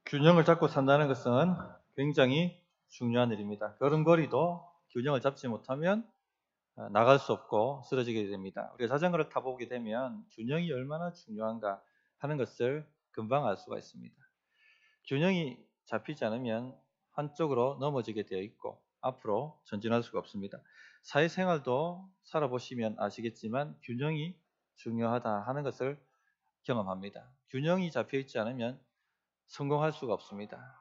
균형을 잡고 산다는 것은 굉장히 중요한 일입니다. 걸음걸이도 균형을 잡지 못하면 나갈 수 없고 쓰러지게 됩니다. 우리가 자전거를 타보게 되면 균형이 얼마나 중요한가 하는 것을 금방 알 수가 있습니다. 균형이 잡히지 않으면 한쪽으로 넘어지게 되어 있고 앞으로 전진할 수가 없습니다. 사회생활도 살아보시면 아시겠지만 균형이 중요하다 하는 것을 경험합니다. 균형이 잡혀 있지 않으면 성공할 수가 없습니다.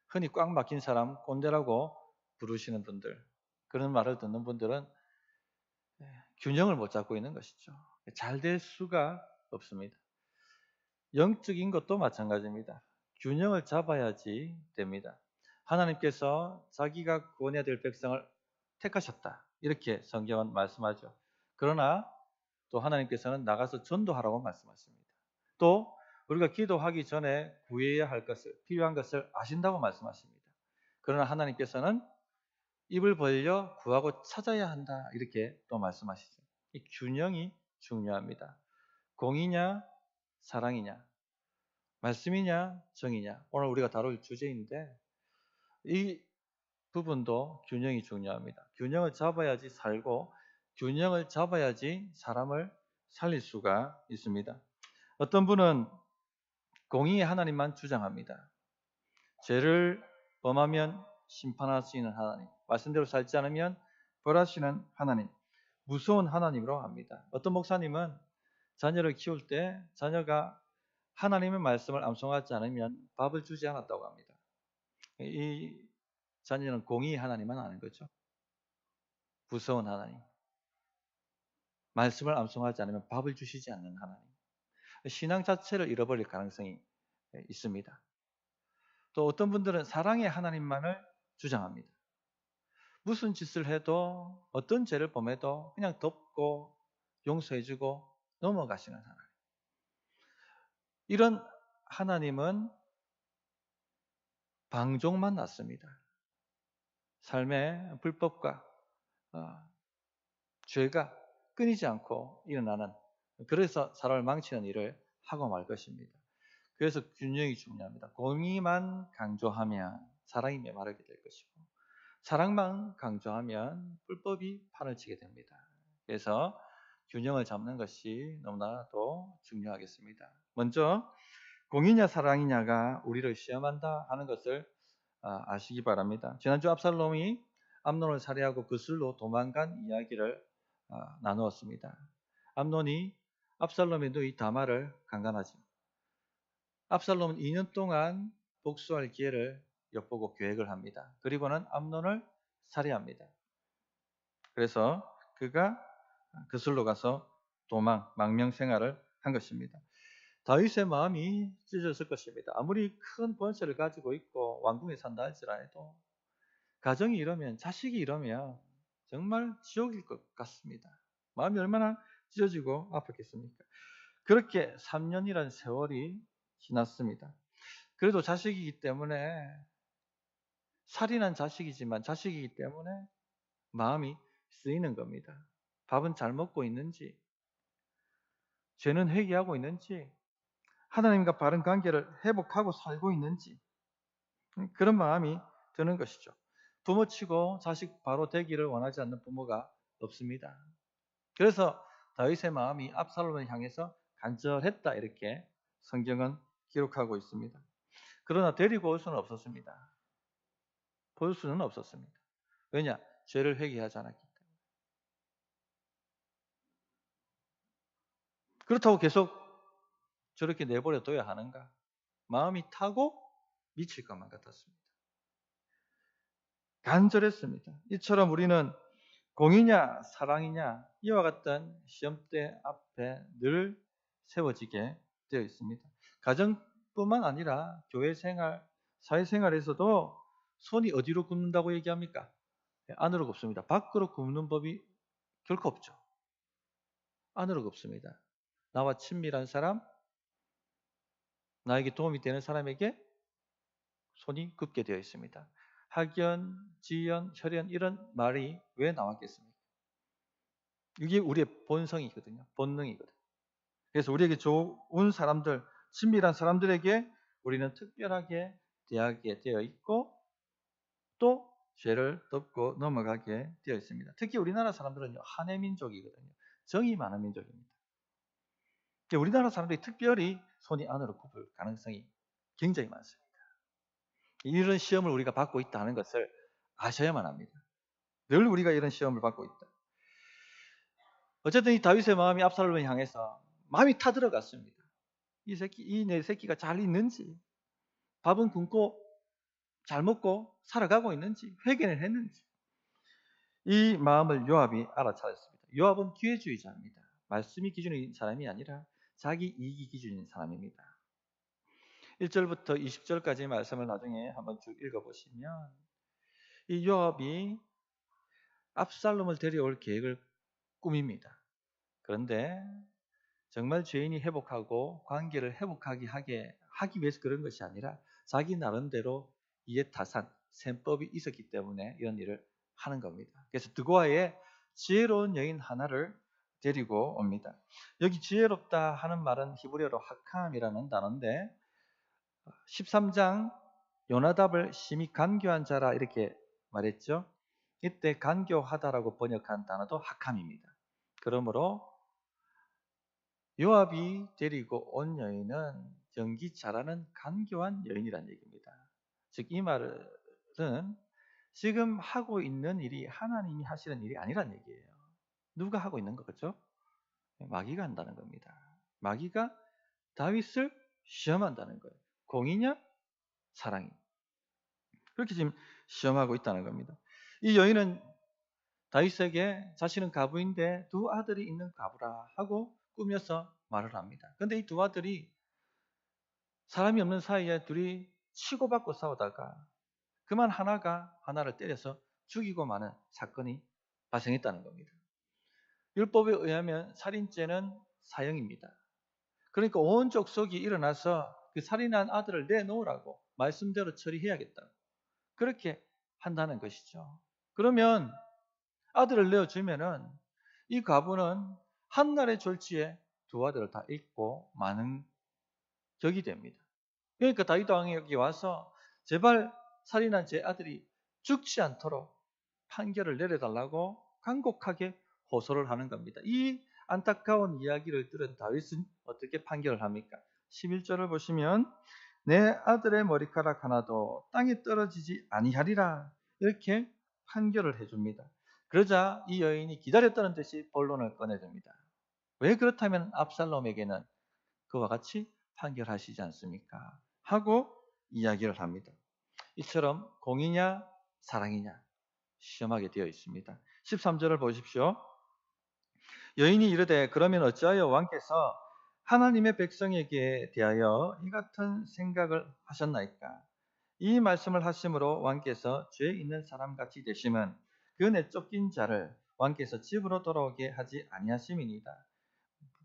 흔히 꽉 막힌 사람 꼰대라고 부르시는 분들, 그런 말을 듣는 분들은 균형을 못 잡고 있는 것이죠. 잘 될 수가 없습니다. 영적인 것도 마찬가지입니다. 균형을 잡아야지 됩니다. 하나님께서 자기가 구원해야 될 백성을 택하셨다, 이렇게 성경은 말씀하죠. 그러나 또 하나님께서는 나가서 전도하라고 말씀하십니다. 또 우리가 기도하기 전에 구해야 할 것을, 필요한 것을 아신다고 말씀하십니다. 그러나 하나님께서는 입을 벌려 구하고 찾아야 한다, 이렇게 또 말씀하시죠. 이 균형이 중요합니다. 공의냐 사랑이냐, 말씀이냐 정의냐, 오늘 우리가 다룰 주제인데 이 부분도 균형이 중요합니다. 균형을 잡아야지 살고 균형을 잡아야지 사람을 살릴 수가 있습니다. 어떤 분은 공의의 하나님만 주장합니다. 죄를 범하면 심판하시는 하나님, 말씀대로 살지 않으면 벌하시는 하나님, 무서운 하나님으로 합니다. 어떤 목사님은 자녀를 키울 때 자녀가 하나님의 말씀을 암송하지 않으면 밥을 주지 않았다고 합니다. 이 자녀는 공의의 하나님만 아는 거죠. 무서운 하나님, 말씀을 암송하지 않으면 밥을 주시지 않는 하나님, 신앙 자체를 잃어버릴 가능성이 있습니다. 또 어떤 분들은 사랑의 하나님만을 주장합니다. 무슨 짓을 해도, 어떤 죄를 범해도 그냥 덮고 용서해주고 넘어가시는 하나님. 이런 하나님은 방종만 났습니다. 삶의 불법과 죄가 끊이지 않고 일어나는, 그래서 사람을 망치는 일을 하고 말 것입니다. 그래서 균형이 중요합니다. 공의만 강조하면 사랑이 메마르게 될 것이고, 사랑만 강조하면 불법이 판을 치게 됩니다. 그래서 균형을 잡는 것이 너무나도 중요하겠습니다. 먼저 공의냐 사랑이냐가 우리를 시험한다 하는 것을 아시기 바랍니다. 지난주 압살롬이 암논을 살해하고 그슬로 도망간 이야기를 나누었습니다. 암논이 압살롬의 누이 다말을 강간하지. 압살롬은 2년 동안 복수할 기회를 엿보고 계획을 합니다. 그리고는 암논을 살해합니다. 그래서 그가 그슬로 가서 망명 생활을 한 것입니다. 다윗의 마음이 찢어졌을 것입니다. 아무리 큰 권세를 가지고 있고 왕궁에 산다 할지라도 가정이 이러면, 자식이 이러면 정말 지옥일 것 같습니다. 마음이 얼마나 찢어지고 아팠겠습니까? 그렇게 3년이라는 세월이 지났습니다. 그래도 자식이기 때문에, 살인한 자식이지만 자식이기 때문에 마음이 쓰이는 겁니다. 밥은 잘 먹고 있는지, 죄는 회개하고 있는지, 하나님과 바른 관계를 회복하고 살고 있는지, 그런 마음이 드는 것이죠. 부모치고 자식 바로 되기를 원하지 않는 부모가 없습니다. 그래서 다윗의 마음이 압살롬을 향해서 간절했다, 이렇게 성경은 기록하고 있습니다. 그러나 데리고 올 수는 없었습니다. 볼 수는 없었습니다. 왜냐? 죄를 회개하지 않았기 때문에. 그렇다고 계속 저렇게 내버려 둬야 하는가? 마음이 타고 미칠 것만 같았습니다. 간절했습니다. 이처럼 우리는 공의냐 사랑이냐, 이와 같은 시험대 앞에 늘 세워지게 되어 있습니다. 가정뿐만 아니라 교회 생활, 사회생활에서도 손이 어디로 굽는다고 얘기합니까? 안으로 굽습니다. 밖으로 굽는 법이 결코 없죠. 안으로 굽습니다. 나와 친밀한 사람, 나에게 도움이 되는 사람에게 손이 굽게 되어 있습니다. 학연, 지연, 혈연, 이런 말이 왜 나왔겠습니까? 이게 우리의 본성이거든요. 본능이거든요. 그래서 우리에게 좋은 사람들, 친밀한 사람들에게 우리는 특별하게 대하게 되어 있고 또 죄를 덮고 넘어가게 되어 있습니다. 특히 우리나라 사람들은 한해 민족이거든요. 정이 많은 민족입니다. 우리나라 사람들이 특별히 손이 안으로 굽을 가능성이 굉장히 많습니다. 이런 시험을 우리가 받고 있다는 것을 아셔야만 합니다. 늘 우리가 이런 시험을 받고 있다. 어쨌든 이 다윗의 마음이 압살롬을 향해서 마음이 타들어갔습니다. 이 내 새끼가 잘 있는지, 밥은 굶고 잘 먹고 살아가고 있는지, 회개는 했는지. 이 마음을 요압이 알아차렸습니다. 요압은 기회주의자입니다. 말씀이 기준인 사람이 아니라 자기 이익이 기준인 사람입니다. 1절부터 20절까지의 말씀을 나중에 한번 쭉 읽어보시면 이 요압이 압살롬을 데려올 계획을 꾸밉니다. 그런데 정말 죄인이 회복하고 관계를 회복하게 하기 위해서 그런 것이 아니라 자기 나름대로 이해타산, 셈법이 있었기 때문에 이런 일을 하는 겁니다. 그래서 드고아의 지혜로운 여인 하나를 데리고 옵니다. 여기 지혜롭다 하는 말은 히브리어로 하캄이라는 단어인데 13장 요나답을 심히 간교한 자라 이렇게 말했죠. 이때 간교하다라고 번역한 단어도 하캄입니다. 그러므로 요압이 데리고 온 여인은 연기 잘하는 간교한 여인이란 얘기입니다. 즉 이 말은 지금 하고 있는 일이 하나님이 하시는 일이 아니란 얘기예요. 누가 하고 있는 거겠죠? 마귀가 한다는 겁니다. 마귀가 다윗을 시험한다는 거예요. 공이냐 사랑이. 그렇게 지금 시험하고 있다는 겁니다. 이 여인은 다윗에게 자신은 과부인데 두 아들이 있는 과부라 하고 꾸며서 말을 합니다. 그런데 이 두 아들이 사람이 없는 사이에 둘이 치고받고 싸우다가 그만 하나가 하나를 때려서 죽이고 마는 사건이 발생했다는 겁니다. 율법에 의하면 살인죄는 사형입니다. 그러니까 온 족속이 일어나서 그 살인한 아들을 내놓으라고 말씀대로 처리해야겠다. 그렇게 한다는 것이죠. 그러면 아들을 내어주면은 이 과부는 한날의 졸지에 두 아들을 다 잃고 마는 격이 됩니다. 그러니까 다윗 왕이 여기 와서 제발 살인한 제 아들이 죽지 않도록 판결을 내려달라고 간곡하게 호소를 하는 겁니다. 이 안타까운 이야기를 들은 다윗은 어떻게 판결을 합니까? 11절을 보시면 내 아들의 머리카락 하나도 땅에 떨어지지 아니하리라 이렇게 판결을 해줍니다. 그러자 이 여인이 기다렸다는 듯이 본론을 꺼내줍니다. 왜 그렇다면 압살롬에게는 그와 같이 판결하시지 않습니까? 하고 이야기를 합니다. 이처럼 공이냐 사랑이냐 시험하게 되어 있습니다. 13절을 보십시오. 여인이 이르되 그러면 어찌하여 왕께서 하나님의 백성에게 대하여 이 같은 생각을 하셨나이까? 이 말씀을 하심으로 왕께서 죄 있는 사람같이 되심은 그 내쫓긴 자를 왕께서 집으로 돌아오게 하지 아니하심이니이다.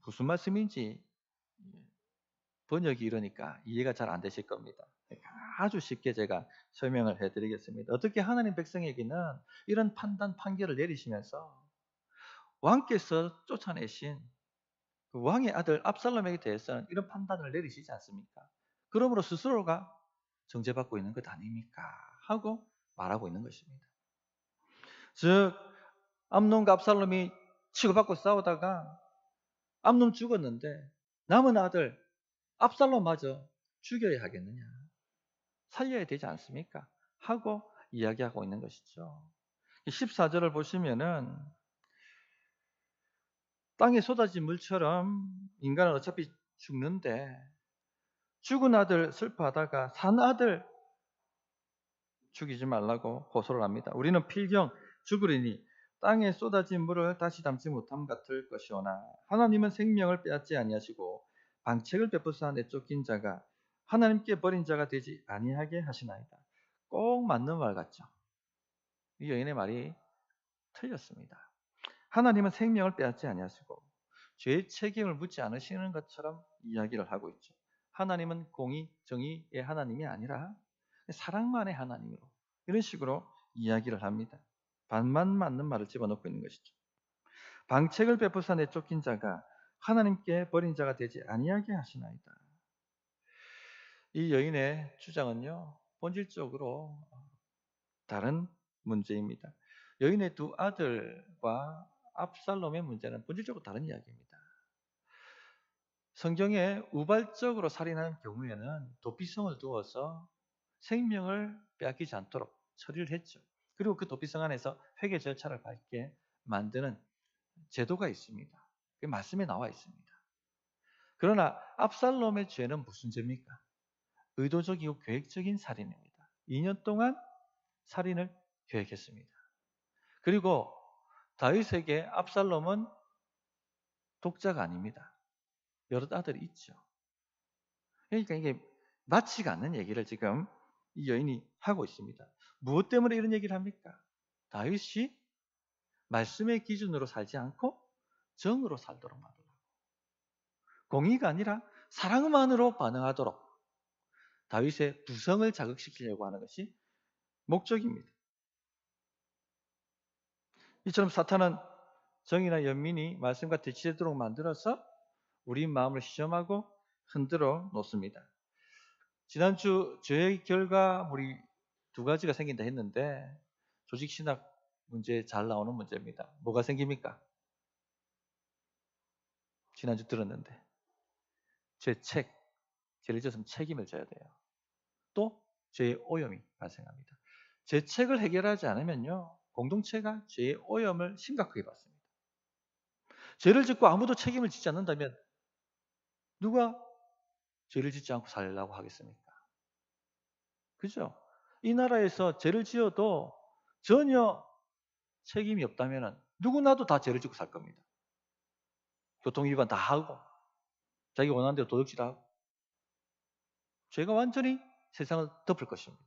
무슨 말씀인지 번역이 이러니까 이해가 잘 안 되실 겁니다. 아주 쉽게 제가 설명을 해드리겠습니다. 어떻게 하나님 백성에게는 이런 판결을 내리시면서 왕께서 쫓아내신 그 왕의 아들 압살롬에게 대해서는 이런 판단을 내리시지 않습니까? 그러므로 스스로가 정죄받고 있는 것 아닙니까? 하고 말하고 있는 것입니다. 즉 암논과 압살롬이 치고받고 싸우다가 암논 죽었는데 남은 아들 압살롬마저 죽여야 하겠느냐? 살려야 되지 않습니까? 하고 이야기하고 있는 것이죠. 14절을 보시면은 땅에 쏟아진 물처럼 인간은 어차피 죽는데 죽은 아들 슬퍼하다가 산 아들 죽이지 말라고 호소를 합니다. 우리는 필경 죽으리니 땅에 쏟아진 물을 다시 담지 못함 같을 것이오나 하나님은 생명을 빼앗지 아니하시고 방책을 베푸사 내쫓긴 자가 하나님께 버린 자가 되지 아니하게 하시나이다. 꼭 맞는 말 같죠. 이 여인의 말이 틀렸습니다. 하나님은 생명을 빼앗지 아니하시고 죄의 책임을 묻지 않으시는 것처럼 이야기를 하고 있죠. 하나님은 공의, 정의의 하나님이 아니라 사랑만의 하나님으로 이런 식으로 이야기를 합니다. 반만 맞는 말을 집어넣고 있는 것이죠. 방책을 베푸사 내쫓긴 자가 하나님께 버린 자가 되지 아니하게 하시나이다. 이 여인의 주장은요, 본질적으로 다른 문제입니다. 여인의 두 아들과 압살롬의 문제는 본질적으로 다른 이야기입니다. 성경에 우발적으로 살인하는 경우에는 도피성을 두어서 생명을 빼앗기지 않도록 처리를 했죠. 그리고 그 도피성 안에서 회개 절차를 밟게 만드는 제도가 있습니다. 그게 말씀에 나와 있습니다. 그러나 압살롬의 죄는 무슨 죄입니까? 의도적이고 계획적인 살인입니다. 2년 동안 살인을 계획했습니다. 그리고 다윗에게 압살롬은 독자가 아닙니다. 여러 아들이 있죠. 그러니까 이게 맞지가 않는 얘기를 지금 이 여인이 하고 있습니다. 무엇 때문에 이런 얘기를 합니까? 다윗이 말씀의 기준으로 살지 않고 정으로 살도록 만들라고. 공의가 아니라 사랑만으로 반응하도록 다윗의 부성을 자극시키려고 하는 것이 목적입니다. 이처럼 사탄은 정의나 연민이 말씀과 대치되도록 만들어서 우리 마음을 시험하고 흔들어 놓습니다. 지난주 죄의 결과물이 두 가지가 생긴다 했는데 조직신학 문제에 잘 나오는 문제입니다. 뭐가 생깁니까? 지난주 들었는데 죄책, 죄를 지었으면 책임을 져야 돼요. 또 죄의 오염이 발생합니다. 죄책을 해결하지 않으면요, 공동체가 죄의 오염을 심각하게 받습니다. 죄를 짓고 아무도 책임을 지지 않는다면 누가 죄를 짓지 않고 살려고 하겠습니까? 그죠? 이 나라에서 죄를 지어도 전혀 책임이 없다면 누구나도 다 죄를 짓고 살 겁니다. 교통위반 다 하고 자기가 원하는 대로 도둑질하고 죄가 완전히 세상을 덮을 것입니다.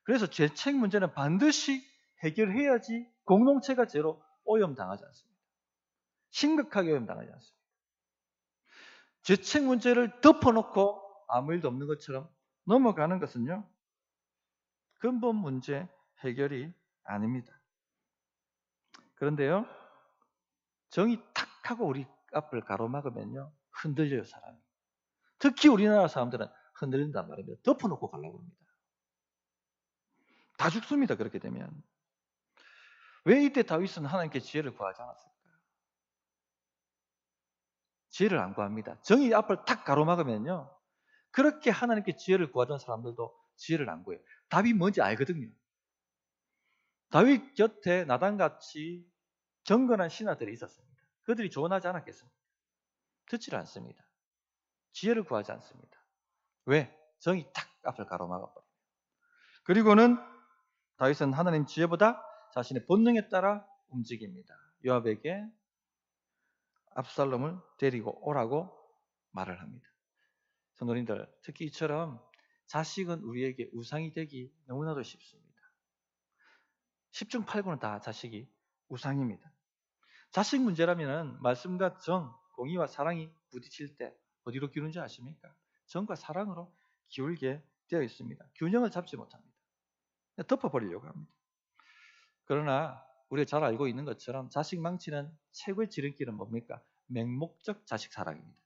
그래서 죄책 문제는 반드시 해결해야지 공동체가 죄로 오염당하지 않습니다. 심각하게 오염당하지 않습니다. 죄책 문제를 덮어놓고 아무 일도 없는 것처럼 넘어가는 것은요, 근본 문제 해결이 아닙니다. 그런데요, 정이 탁 하고 우리 앞을 가로막으면요, 흔들려요, 사람이. 특히 우리나라 사람들은 흔들린단 말입니다. 덮어놓고 가려고 합니다. 다 죽습니다, 그렇게 되면. 왜 이때 다윗은 하나님께 지혜를 구하지 않았을까? 지혜를 안 구합니다. 정의 앞을 탁 가로막으면요, 그렇게 하나님께 지혜를 구하던 사람들도 지혜를 안 구해요. 답이 뭔지 알거든요. 다윗 곁에 나단같이 경건한 신하들이 있었습니다. 그들이 조언하지 않았겠습니까? 듣지를 않습니다. 지혜를 구하지 않습니다. 왜? 정이 탁 앞을 가로막아버려요. 그리고는 다윗은 하나님 지혜보다 자신의 본능에 따라 움직입니다. 요압에게 압살롬을 데리고 오라고 말을 합니다. 성도님들, 특히 이처럼 자식은 우리에게 우상이 되기 너무나도 쉽습니다. 10중 8구는 다 자식이 우상입니다. 자식 문제라면 말씀과 정, 공의와 사랑이 부딪힐 때 어디로 기울는지 아십니까? 정과 사랑으로 기울게 되어 있습니다. 균형을 잡지 못합니다. 덮어버리려고 합니다. 그러나 우리가 잘 알고 있는 것처럼 자식 망치는 최고의 지름길은 뭡니까? 맹목적 자식 사랑입니다.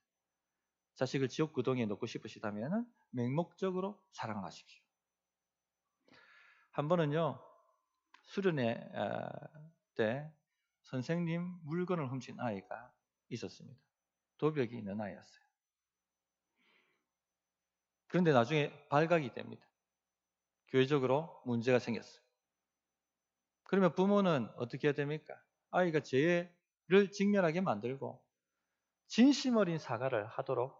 자식을 지옥 구덩이에 넣고 싶으시다면 맹목적으로 사랑하십시오. 한 번은요, 수련회 때 선생님 물건을 훔친 아이가 있었습니다. 도벽이 있는 아이였어요. 그런데 나중에 발각이 됩니다. 교회적으로 문제가 생겼어요. 그러면 부모는 어떻게 해야 됩니까? 아이가 죄를 직면하게 만들고 진심 어린 사과를 하도록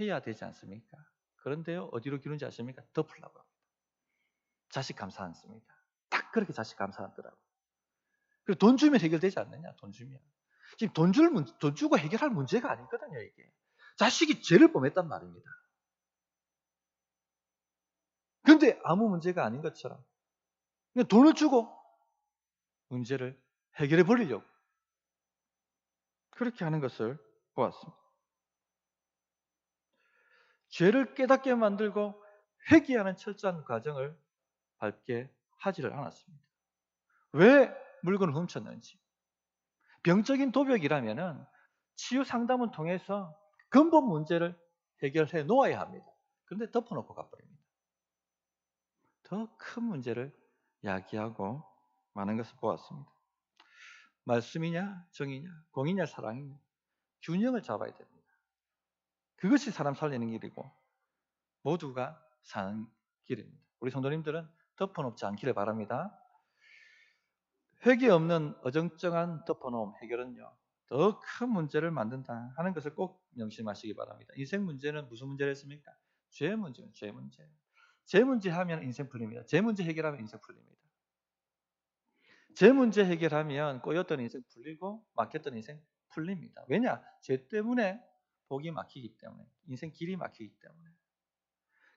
해야 되지 않습니까? 그런데요, 어디로 기르는지 아십니까? 덮으려고 합니다. 자식 감사 않습니다. 딱 그렇게 자식 감사하더라고요. 그리고 돈 주면 해결되지 않느냐, 돈 주면. 지금 돈 주고 해결할 문제가 아니거든요, 이게. 자식이 죄를 범했단 말입니다. 그런데 아무 문제가 아닌 것처럼 그냥 돈을 주고 문제를 해결해 버리려고 그렇게 하는 것을 보았습니다. 죄를 깨닫게 만들고 회개하는 철저한 과정을 밟게 하지를 않았습니다. 왜 물건을 훔쳤는지. 병적인 도벽이라면 치유 상담을 통해서 근본 문제를 해결해 놓아야 합니다. 그런데 덮어놓고 가버립니다. 더 큰 문제를 야기하고 많은 것을 보았습니다. 말씀이냐, 정이냐, 공이냐, 사랑이냐, 균형을 잡아야 됩니다. 그것이 사람 살리는 길이고 모두가 사는 길입니다. 우리 성도님들은 덮어놓지 않기를 바랍니다. 회개 없는 어정쩡한 덮어놓음 해결은요, 더 큰 문제를 만든다 하는 것을 꼭 명심하시기 바랍니다. 인생 문제는 무슨 문제를 했습니까? 죄 문제는 죄 문제. 죄 문제 하면 인생 풀립니다. 죄 문제 해결하면 인생 풀립니다. 죄 문제 해결하면 꼬였던 인생 풀리고 막혔던 인생 풀립니다. 왜냐? 죄 때문에 복이 막히기 때문에, 인생 길이 막히기 때문에.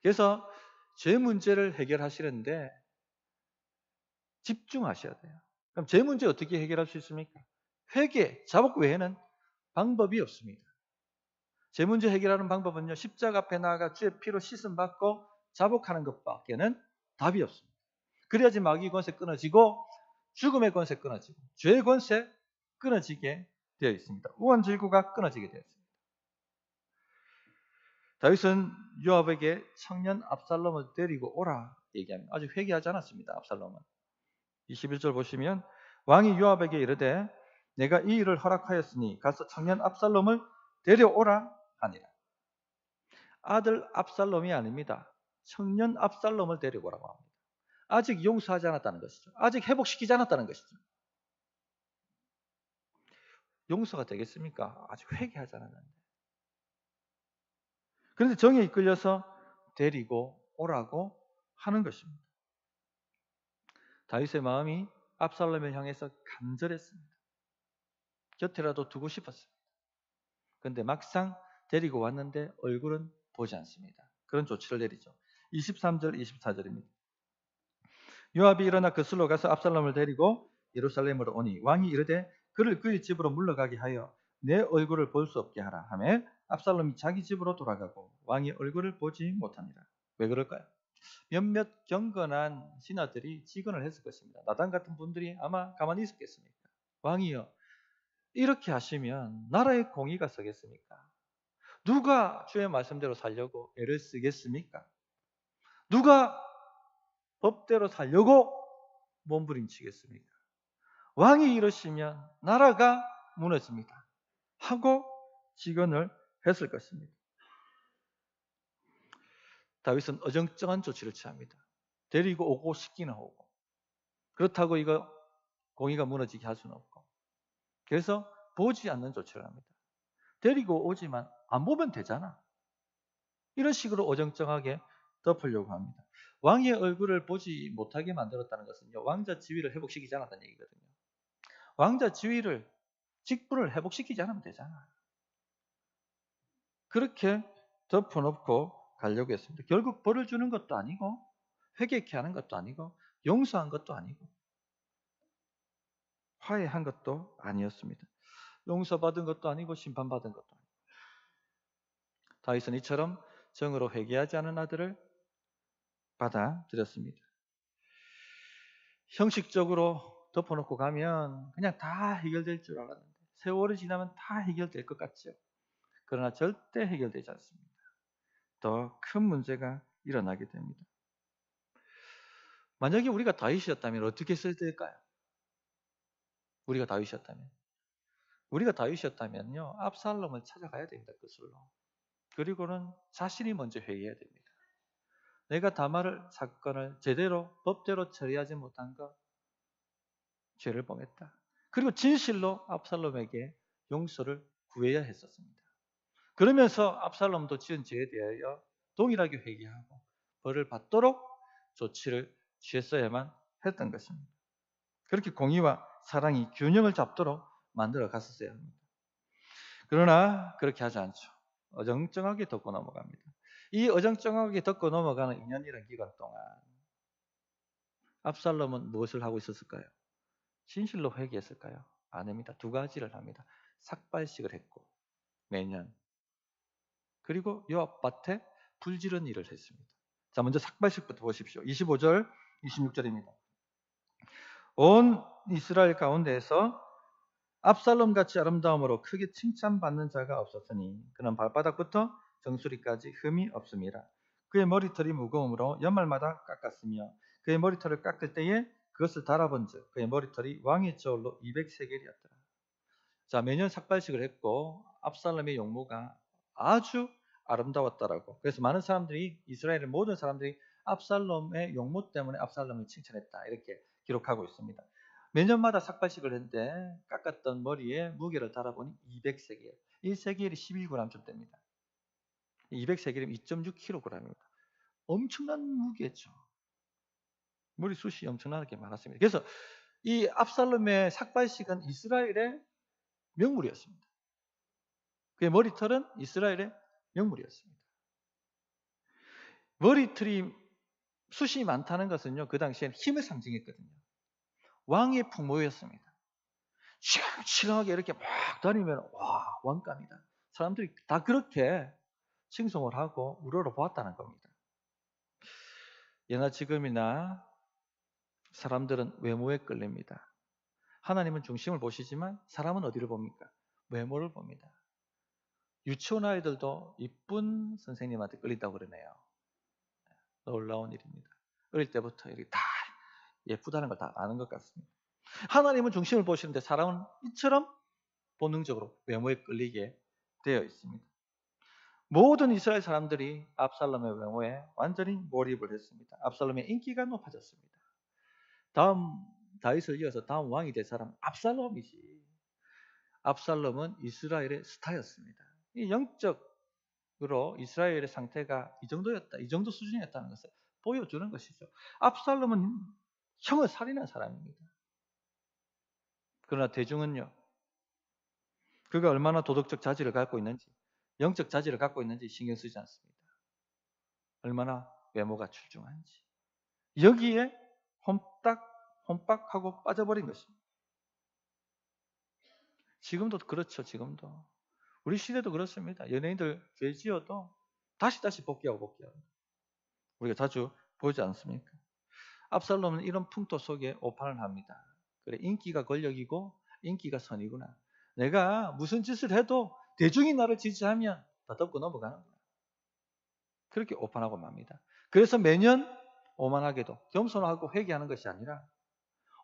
그래서 죄 문제를 해결하시는데 집중하셔야 돼요. 그럼 죄 문제 어떻게 해결할 수 있습니까? 회개, 자복 외에는 방법이 없습니다. 죄 문제 해결하는 방법은요, 십자가 앞에 나아가 주의 피로 씻음 받고 자복하는 것밖에는 답이 없습니다. 그래야지 마귀의 권세 끊어지고 죽음의 권세 끊어지고 죄의 권세 끊어지게 되어 있습니다. 우원질구가 끊어지게 되어 있습니다. 다윗은 요압에게 청년 압살롬을 데리고 오라 얘기합니다. 아직 회개하지 않았습니다. 압살롬은. 21절 보시면 왕이 요압에게 이르되 내가 이 일을 허락하였으니 가서 청년 압살롬을 데려오라 하니라. 아들 압살롬이 아닙니다. 청년 압살롬을 데려오라고 합니다. 아직 용서하지 않았다는 것이죠. 아직 회복시키지 않았다는 것이죠. 용서가 되겠습니까? 아직 회개하지 않았는데. 그런데 정에 이끌려서 데리고 오라고 하는 것입니다. 다윗의 마음이 압살롬을 향해서 간절했습니다. 곁에라도 두고 싶었습니다. 그런데 막상 데리고 왔는데 얼굴은 보지 않습니다. 그런 조치를 내리죠. 23절, 24절입니다. 요압이 일어나 그슬로 가서 압살롬을 데리고 예루살렘으로 오니 왕이 이르되 그를 그의 집으로 물러가게 하여 내 얼굴을 볼 수 없게 하라 하매 압살롬이 자기 집으로 돌아가고 왕이 얼굴을 보지 못하니라. 왜 그럴까요? 몇몇 경건한 신하들이 직언을 했을 것입니다. 나단 같은 분들이 아마 가만히 있었겠습니까? 왕이여, 이렇게 하시면 나라의 공의가 서겠습니까? 누가 주의 말씀대로 살려고 애를 쓰겠습니까? 누가 법대로 살려고 몸부림치겠습니까? 왕이 이러시면 나라가 무너집니다. 하고 직언을 했을 것입니다. 다윗은 어정쩡한 조치를 취합니다. 데리고 오고 싶기는 오고. 그렇다고 이거 공의가 무너지게 할 수는 없고. 그래서 보지 않는 조치를 합니다. 데리고 오지만 안 보면 되잖아. 이런 식으로 어정쩡하게 덮으려고 합니다. 왕의 얼굴을 보지 못하게 만들었다는 것은요, 왕자 지위를 회복시키지 않았다는 얘기거든요. 왕자 지위를, 직분을 회복시키지 않으면 되잖아. 그렇게 덮어놓고 가려고 했습니다. 결국 벌을 주는 것도 아니고 회개케 하는 것도 아니고 용서한 것도 아니고 화해한 것도 아니었습니다. 용서받은 것도 아니고 심판받은 것도 아니고. 다윗은 이처럼 정으로 회개하지 않은 아들을 받아들였습니다. 형식적으로 덮어놓고 가면 그냥 다 해결될 줄 알았는데 세월이 지나면 다 해결될 것 같죠. 그러나 절대 해결되지 않습니다. 더 큰 문제가 일어나게 됩니다. 만약에 우리가 다윗이었다면 어떻게 했을 때일까요? 우리가 다윗이었다면요, 압살롬을 찾아가야 됩니다. 그슬로. 그리고는 자신이 먼저 회개해야 됩니다. 내가 다말을 사건을 제대로 법대로 처리하지 못한 것, 죄를 범했다. 그리고 진실로 압살롬에게 용서를 구해야 했었습니다. 그러면서 압살롬도 지은 죄에 대하여 동일하게 회개하고 벌을 받도록 조치를 취했어야만 했던 것입니다. 그렇게 공의와 사랑이 균형을 잡도록 만들어 갔었어야 합니다. 그러나 그렇게 하지 않죠. 어정쩡하게 덮고 넘어갑니다. 이 어정쩡하게 덮고 넘어가는 2년이라는 기간 동안 압살롬은 무엇을 하고 있었을까요? 진실로 회개했을까요? 아닙니다. 두 가지를 합니다. 삭발식을 했고 매년, 그리고 요압 밭에 불지른 일을 했습니다. 자, 먼저 삭발식부터 보십시오. 25절, 26절입니다. 온 이스라엘 가운데에서 압살롬같이 아름다움으로 크게 칭찬받는 자가 없었으니 그는 발바닥부터 정수리까지 흠이 없음이라. 그의 머리털이 무거움으로 연말마다 깎았으며 그의 머리털을 깎을 때에 그것을 달아본즉 그의 머리털이 왕의 저울로 200세겔이었더라. 자, 매년 삭발식을 했고 압살롬의 용모가 아주 아름다웠다라고. 그래서 많은 사람들이, 이스라엘의 모든 사람들이 압살롬의 용모 때문에 압살롬을 칭찬했다, 이렇게 기록하고 있습니다. 매년마다 삭발식을 했는데 깎았던 머리에 무게를 달아보니 200세겔, 1세겔이 11g쯤 됩니다. 200세겔이면 2.6kg입니다. 엄청난 무게죠. 머리숱이 엄청나게 많았습니다. 그래서 이 압살롬의 삭발식은 이스라엘의 명물이었습니다. 그의 머리털은 이스라엘의 명물이었습니다. 머리털이 숱이 많다는 것은요, 그 당시엔 힘을 상징했거든요. 왕의 풍모였습니다. 칠하게 이렇게 막 다니면 와, 왕감이다. 사람들이 다 그렇게 칭송을 하고 우러러보았다는 겁니다. 예나 지금이나 사람들은 외모에 끌립니다. 하나님은 중심을 보시지만 사람은 어디를 봅니까? 외모를 봅니다. 유치원 아이들도 이쁜 선생님한테 끌린다고 그러네요. 놀라운 일입니다. 어릴 때부터 이렇게 다 예쁘다는 걸 다 아는 것 같습니다. 하나님은 중심을 보시는데 사람은 이처럼 본능적으로 외모에 끌리게 되어 있습니다. 모든 이스라엘 사람들이 압살롬의 외모에 완전히 몰입을 했습니다. 압살롬의 인기가 높아졌습니다. 다음 다윗을 이어서 다음 왕이 될 사람은 압살롬이지. 압살롬은 이스라엘의 스타였습니다. 이 영적으로 이스라엘의 상태가 이 정도였다, 이 정도 수준이었다는 것을 보여주는 것이죠. 압살롬은 형을 살인한 사람입니다. 그러나 대중은요, 그가 얼마나 도덕적 자질을 갖고 있는지, 영적 자질을 갖고 있는지 신경 쓰지 않습니다. 얼마나 외모가 출중한지. 여기에 혼박하고 빠져버린 것입니다. 지금도 그렇죠. 지금도. 우리 시대도 그렇습니다. 연예인들 죄 지어도 다시 복귀하고. 우리가 자주 보지 않습니까? 압살롬은 이런 풍토 속에 오판을 합니다. 그래, 인기가 권력이고 인기가 선이구나. 내가 무슨 짓을 해도 대중이 나를 지지하면 다 덮고 넘어가는구나. 그렇게 오판하고 맙니다. 그래서 매년 오만하게도 겸손하고 회개하는 것이 아니라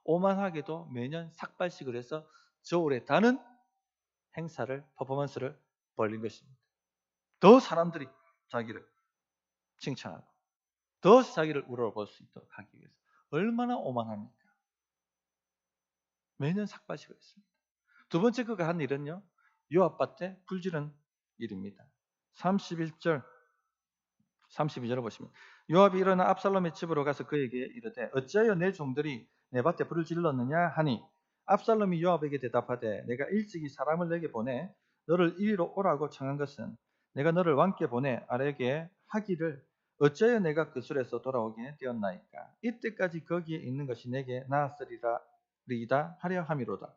오만하게도 매년 삭발식을 해서 저울에 다는 행사를, 퍼포먼스를 벌린 것입니다. 더 사람들이 자기를 칭찬하고 더 자기를 우러러볼 수 있도록 하기 위해서. 얼마나 오만합니까? 매년 삭발식을 했습니다. 두 번째 그가 한 일은요, 요압밭에 불지른 일입니다. 31절 32절을 보시면 요압이 일어나 압살롬의 집으로 가서 그에게 이르되 어찌하여 내 종들이 내 밭에 불을 질렀느냐 하니 압살롬이 요압에게 대답하되 내가 일찍이 사람을 내게 보내 너를 이리로 오라고 청한 것은 내가 너를 왕께 보내 아래게 하기를 어찌하여 내가 그 술에서 돌아오게 되었나이까. 이때까지 거기에 있는 것이 내게 나았으리이다 하려 함이로다.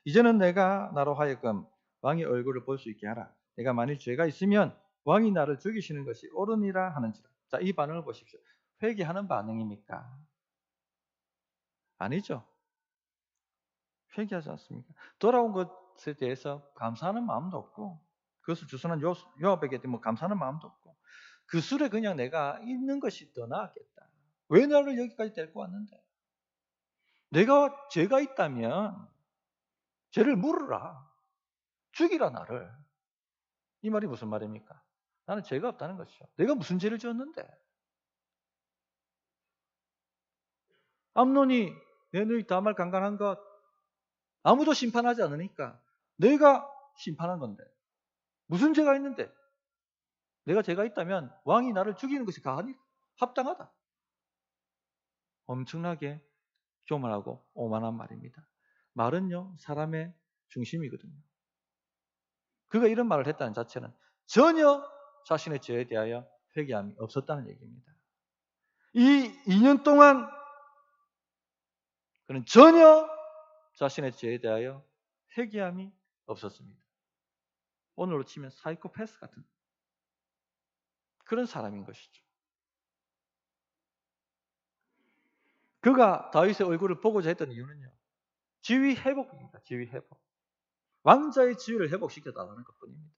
이제는 내가 나로 하여금 왕의 얼굴을 볼 수 있게 하라. 내가 만일 죄가 있으면 왕이 나를 죽이시는 것이 옳으니라 하는지라. 자, 이 반응을 보십시오. 회개하는 반응입니까? 아니죠. 회개하지 않습니까? 돌아온 것에 대해서 감사하는 마음도 없고, 그것을 주선한 요압에게 감사하는 마음도 없고, 그 술에 그냥 내가 있는 것이 더 나았겠다. 왜 나를 여기까지 데리고 왔는데? 내가 죄가 있다면 죄를 물으라. 죽이라 나를. 이 말이 무슨 말입니까? 나는 죄가 없다는 것이죠. 내가 무슨 죄를 지었는데? 암논이 내 누이 다말 강간한 것 아무도 심판하지 않으니까 내가 심판한 건데 무슨 죄가 있는데? 내가 죄가 있다면 왕이 나를 죽이는 것이 합당하다. 엄청나게 교만하고 오만한 말입니다. 말은요, 사람의 중심이거든요. 그가 이런 말을 했다는 자체는 전혀 자신의 죄에 대하여 회개함이 없었다는 얘기입니다. 이 2년 동안 그는 전혀 자신의 죄에 대하여 회개함이 없었습니다. 오늘로 치면 사이코패스 같은 그런 사람인 것이죠. 그가 다윗의 얼굴을 보고자 했던 이유는요, 지위 회복입니다. 지위 회복. 왕자의 지위를 회복시켜달라는 것뿐입니다.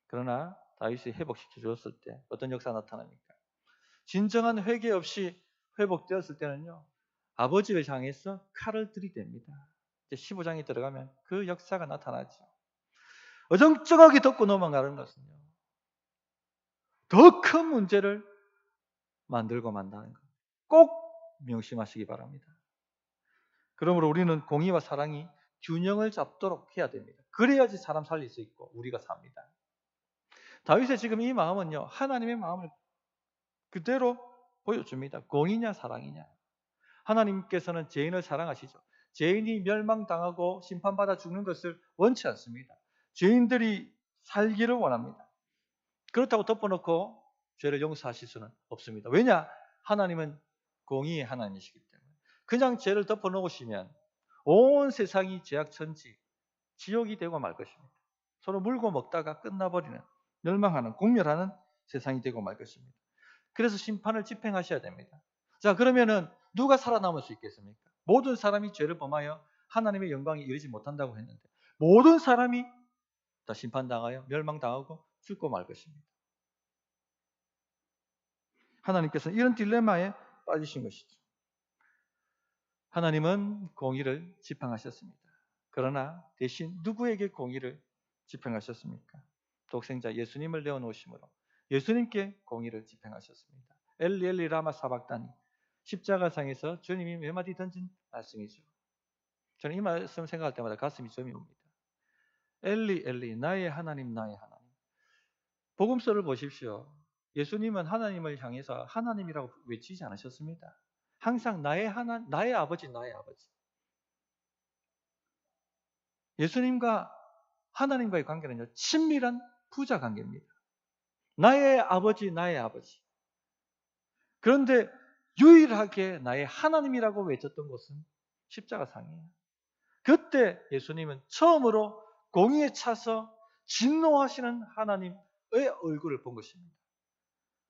그러나 다윗이 회복시켜 주었을 때 어떤 역사가 나타납니까? 진정한 회개 없이 회복되었을 때는요, 아버지를 향해서 칼을 들이댑니다. 이제 15장에 들어가면 그 역사가 나타나죠. 어정쩡하게 덮고 넘어가는 것은요, 더 큰 문제를 만들고 만다는 것. 꼭 명심하시기 바랍니다. 그러므로 우리는 공의와 사랑이 균형을 잡도록 해야 됩니다. 그래야지 사람 살릴 수 있고 우리가 삽니다. 다윗의 지금 이 마음은요, 하나님의 마음을 그대로 보여줍니다. 공의냐 사랑이냐. 하나님께서는 죄인을 사랑하시죠. 죄인이 멸망당하고 심판받아 죽는 것을 원치 않습니다. 죄인들이 살기를 원합니다. 그렇다고 덮어놓고 죄를 용서하실 수는 없습니다. 왜냐? 하나님은 공의의 하나님이시기 때문에. 그냥 죄를 덮어놓으시면 온 세상이 죄악천지, 지옥이 되고 말 것입니다. 서로 물고 먹다가 끝나버리는, 멸망하는, 공멸하는 세상이 되고 말 것입니다. 그래서 심판을 집행하셔야 됩니다. 자, 그러면은 누가 살아남을 수 있겠습니까? 모든 사람이 죄를 범하여 하나님의 영광에 이르지 못한다고 했는데 모든 사람이 다 심판당하여 멸망당하고 죽고 말 것입니다. 하나님께서는 이런 딜레마에 빠지신 것이죠. 하나님은 공의를 집행하셨습니다. 그러나 대신 누구에게 공의를 집행하셨습니까? 독생자 예수님을 내어놓으심으로 예수님께 공의를 집행하셨습니다. 엘리 엘리 라마 사박다니, 십자가상에서 주님이 몇 마디 던진 말씀이죠. 저는 이 말씀 생각할 때마다 가슴이 점이 옵니다. 엘리 엘리 나의 하나님 나의 하나님. 복음서를 보십시오. 예수님은 하나님을 향해서 하나님이라고 외치지 않으셨습니다. 항상 나의 아버지 나의 아버지. 예수님과 하나님과의 관계는요, 친밀한 부자 관계입니다. 나의 아버지 나의 아버지. 그런데 유일하게 나의 하나님이라고 외쳤던 것은 십자가상이에요. 그때 예수님은 처음으로 공의에 차서 진노하시는 하나님의 얼굴을 본 것입니다.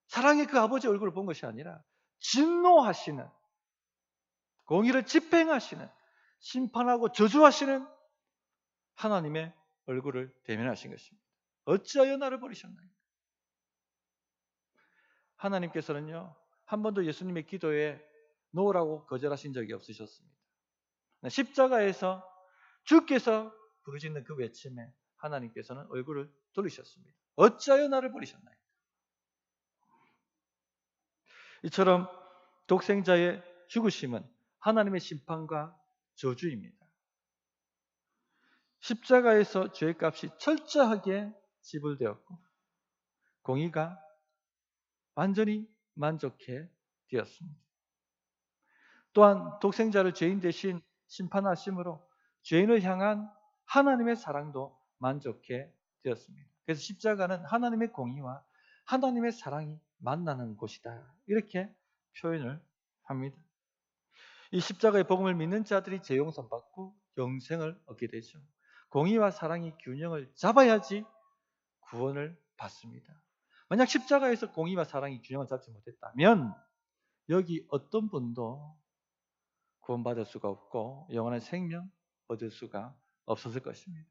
사랑의 그 아버지 얼굴을 본 것이 아니라 진노하시는, 공의를 집행하시는, 심판하고 저주하시는 하나님의 얼굴을 대면하신 것입니다. 어찌하여 나를 버리셨나요? 하나님께서는요, 한 번도 예수님의 기도에 놓으라고 거절하신 적이 없으셨습니다. 십자가에서 주께서 부르짖는 그 외침에 하나님께서는 얼굴을 돌리셨습니다. 어찌하여 나를 버리셨나요? 이처럼 독생자의 죽으심은 하나님의 심판과 저주입니다. 십자가에서 죄의 값이 철저하게 지불되었고 공의가 완전히 만족해 되었습니다. 또한 독생자를 죄인 대신 심판하심으로 죄인을 향한 하나님의 사랑도 만족해 되었습니다. 그래서 십자가는 하나님의 공의와 하나님의 사랑이 만나는 곳이다. 이렇게 표현을 합니다. 이 십자가의 복음을 믿는 자들이 재용서받고 영생을 얻게 되죠. 공의와 사랑이 균형을 잡아야지 구원을 받습니다. 만약 십자가에서 공의와 사랑이 균형을 잡지 못했다면 여기 어떤 분도 구원받을 수가 없고 영원한 생명 얻을 수가 없었을 것입니다.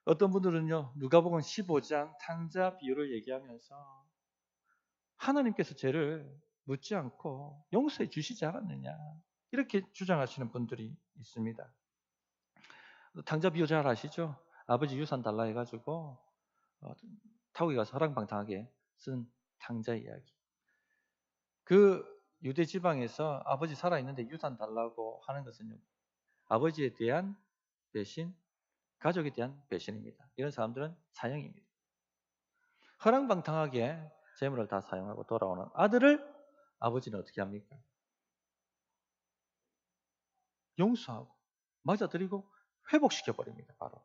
어떤 분들은요, 누가복음 15장 탕자 비유를 얘기하면서 하나님께서 죄를 묻지 않고 용서해 주시지 않았느냐, 이렇게 주장하시는 분들이 있습니다. 탕자 비유 잘 아시죠? 아버지 유산 달라 해가지고 타국에 가서 허랑방탕하게 쓴 탕자 이야기. 그 유대 지방에서 아버지 살아있는데 유산 달라고 하는 것은요, 아버지에 대한 배신, 가족에 대한 배신입니다. 이런 사람들은 사형입니다. 허랑방탕하게 재물을 다 사용하고 돌아오는 아들을 아버지는 어떻게 합니까? 용서하고 맞아들이고 회복시켜버립니다. 바로.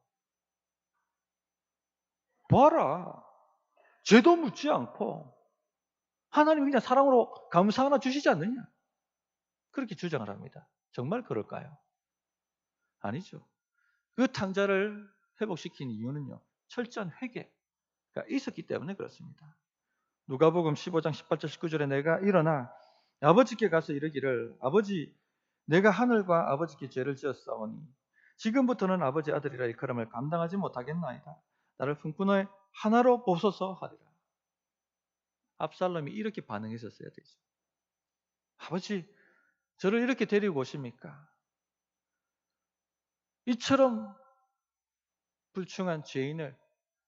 봐라. 죄도 묻지 않고 하나님이 그냥 사랑으로 감사 하나 주시지 않느냐? 그렇게 주장을 합니다. 정말 그럴까요? 아니죠. 그 탕자를 회복시킨 이유는요, 철저한 회개가 있었기 때문에 그렇습니다. 누가복음 15장 18절 19절에 내가 일어나 아버지께 가서 이르기를 아버지 내가 하늘과 아버지께 죄를 지었사오니 지금부터는 아버지 아들이라 일컬음을 감당하지 못하겠나이다. 나를 품꾼의 하나로 보소서 하리라. 압살롬이 이렇게 반응했었어야 되죠. 아버지, 저를 이렇게 데리고 오십니까? 이처럼 불충한 죄인을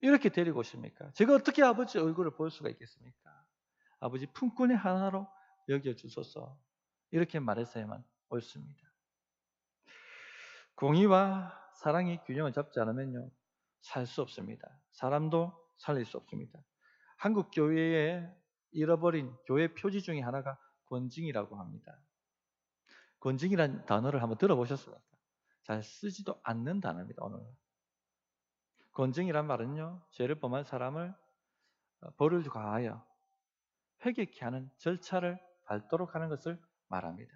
이렇게 데리고 오십니까? 제가 어떻게 아버지 얼굴을 볼 수가 있겠습니까? 아버지 품꾼의 하나로 여겨주소서. 이렇게 말했어야만 옳습니다. 공의와 사랑이 균형을 잡지 않으면요, 살 수 없습니다. 사람도 살릴 수 없습니다. 한국 교회에 잃어버린 교회 표지 중에 하나가 권징이라고 합니다. 권징이라는 단어를 한번 들어보셨습니까? 잘 쓰지도 않는 단어입니다, 오늘. 권징이란 말은요, 죄를 범한 사람을 벌을 가하여 회개케 하는 절차를 밟도록 하는 것을 말합니다.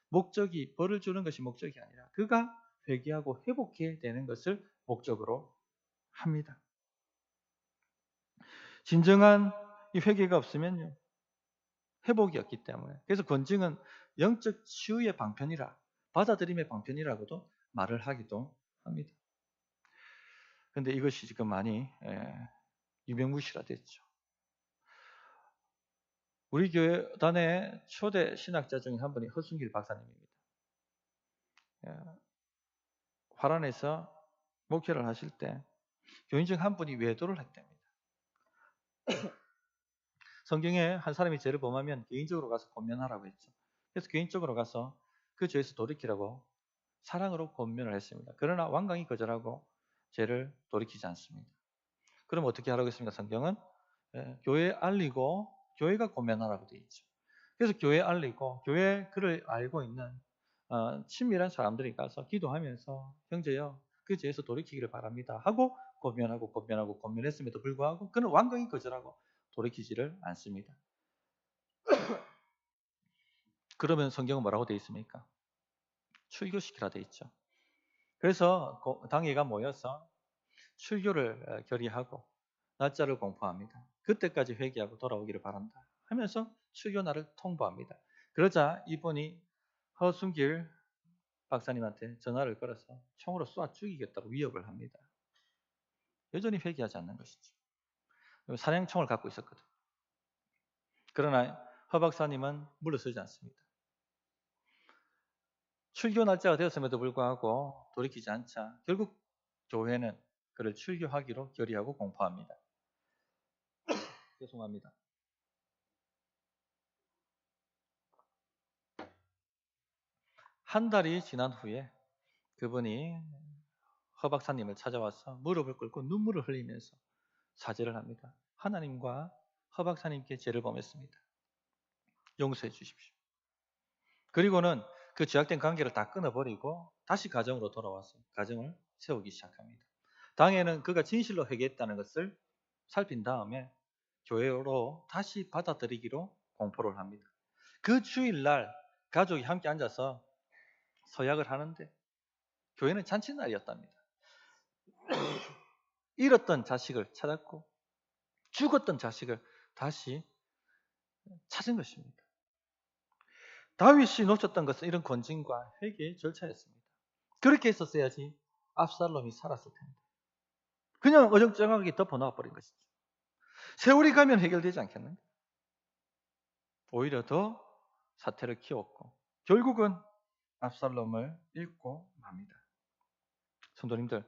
목적이 벌을 주는 것이 목적이 아니라 그가 회개하고 회복해야 되는 것을 목적으로 합니다. 진정한 이 회개가 없으면요, 회복이 없기 때문에. 그래서 권징은 영적 치유의 방편이라, 받아들임의 방편이라고도 말을 하기도 합니다. 그런데 이것이 지금 많이 유명무실화됐죠. 우리 교회단의 초대 신학자 중에 한 분이 허순길 박사님입니다. 화란에서 목회를 하실 때 교인 중 한 분이 외도를 했답니다. 성경에 한 사람이 죄를 범하면 개인적으로 가서 권면하라고 했죠. 그래서 개인적으로 가서 그 죄에서 돌이키라고 사랑으로 권면을 했습니다. 그러나 완강히 거절하고 죄를 돌이키지 않습니다. 그럼 어떻게 하라고 했습니까? 성경은 교회에 알리고 교회가 권면하라고 되어 있죠. 그래서 교회에 알리고 교회 그를 알고 있는 친밀한 사람들이 가서 기도하면서 형제여 그 죄에서 돌이키기를 바랍니다 하고 권면했음에도 불구하고 그는 완강히 거절하고 돌이키지를 않습니다. 그러면 성경은 뭐라고 되어 있습니까? 출교시키라 되어 있죠. 그래서 당회가 모여서 출교를 결의하고 날짜를 공포합니다. 그때까지 회개하고 돌아오기를 바란다 하면서 출교 날을 통보합니다. 그러자 이분이 허순길 박사님한테 전화를 걸어서 총으로 쏴 죽이겠다고 위협을 합니다. 여전히 회개하지 않는 것이죠. 사냥총을 갖고 있었거든. 그러나 허 박사님은 물러서지 않습니다. 출교 날짜가 되었음에도 불구하고 돌이키지 않자 결국 교회는 그를 출교하기로 결의하고 공포합니다. 죄송합니다. 한 달이 지난 후에 그분이 허 박사님을 찾아와서 무릎을 꿇고 눈물을 흘리면서 사죄를 합니다. 하나님과 허 박사님께 죄를 범했습니다. 용서해 주십시오. 그리고는 그 죄악된 관계를 다 끊어버리고 다시 가정으로 돌아와서 가정을 세우기 시작합니다. 당에는 그가 진실로 회개했다는 것을 살핀 다음에 교회로 다시 받아들이기로 공포를 합니다. 그 주일날 가족이 함께 앉아서 서약을 하는데 교회는 잔칫날이었답니다. 잃었던 자식을 찾았고 죽었던 자식을 다시 찾은 것입니다. 다윗이 놓쳤던 것은 이런 권징과 회개의 절차였습니다. 그렇게 했었어야지 압살롬이 살았을 텐데 그냥 어정쩡하게 덮어놔 버린 것이죠. 세월이 가면 해결되지 않겠는가? 오히려 더 사태를 키웠고 결국은 압살롬을 잃고 맙니다. 성도님들,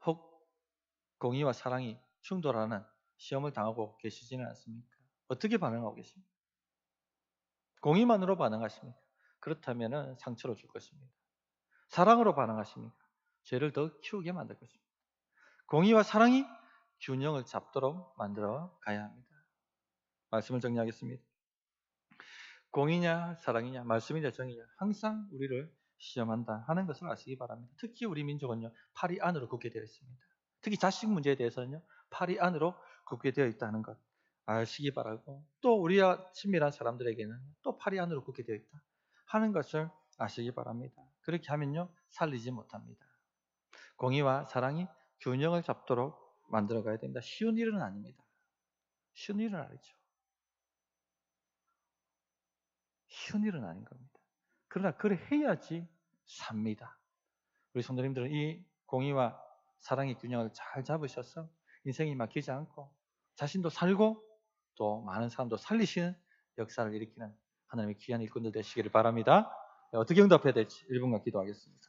혹 공의와 사랑이 충돌하는 시험을 당하고 계시지는 않습니까? 어떻게 반응하고 계십니까? 공의만으로 반응하십니까? 그렇다면 상처를 줄 것입니다. 사랑으로 반응하십니까? 죄를 더 키우게 만들 것입니다. 공의와 사랑이 균형을 잡도록 만들어 가야 합니다. 말씀을 정리하겠습니다. 공의냐 사랑이냐 말씀이냐 정의냐 항상 우리를 시험한다 하는 것을 아시기 바랍니다. 특히 우리 민족은요 팔이 안으로 굽게 되어 있습니다. 특히 자식 문제에 대해서는요 팔이 안으로 굽게 되어 있다는 것 아시기 바라고 또 우리와 친밀한 사람들에게는 또 팔이 안으로 굽게 되어 있다 하는 것을 아시기 바랍니다. 그렇게 하면요 살리지 못합니다. 공의와 사랑이 균형을 잡도록 만들어 가야 됩니다. 쉬운 일은 아닙니다. 쉬운 일은 아니죠. 쉬운 일은 아닌 겁니다. 그러나 그래 해야지 삽니다. 우리 성도님들은 이 공의와 사랑의 균형을 잘 잡으셔서 인생이 막히지 않고 자신도 살고 또 많은 사람도 살리시는 역사를 일으키는 하나님의 귀한 일꾼들 되시기를 바랍니다. 어떻게 응답해야 될지 1분간 기도하겠습니다.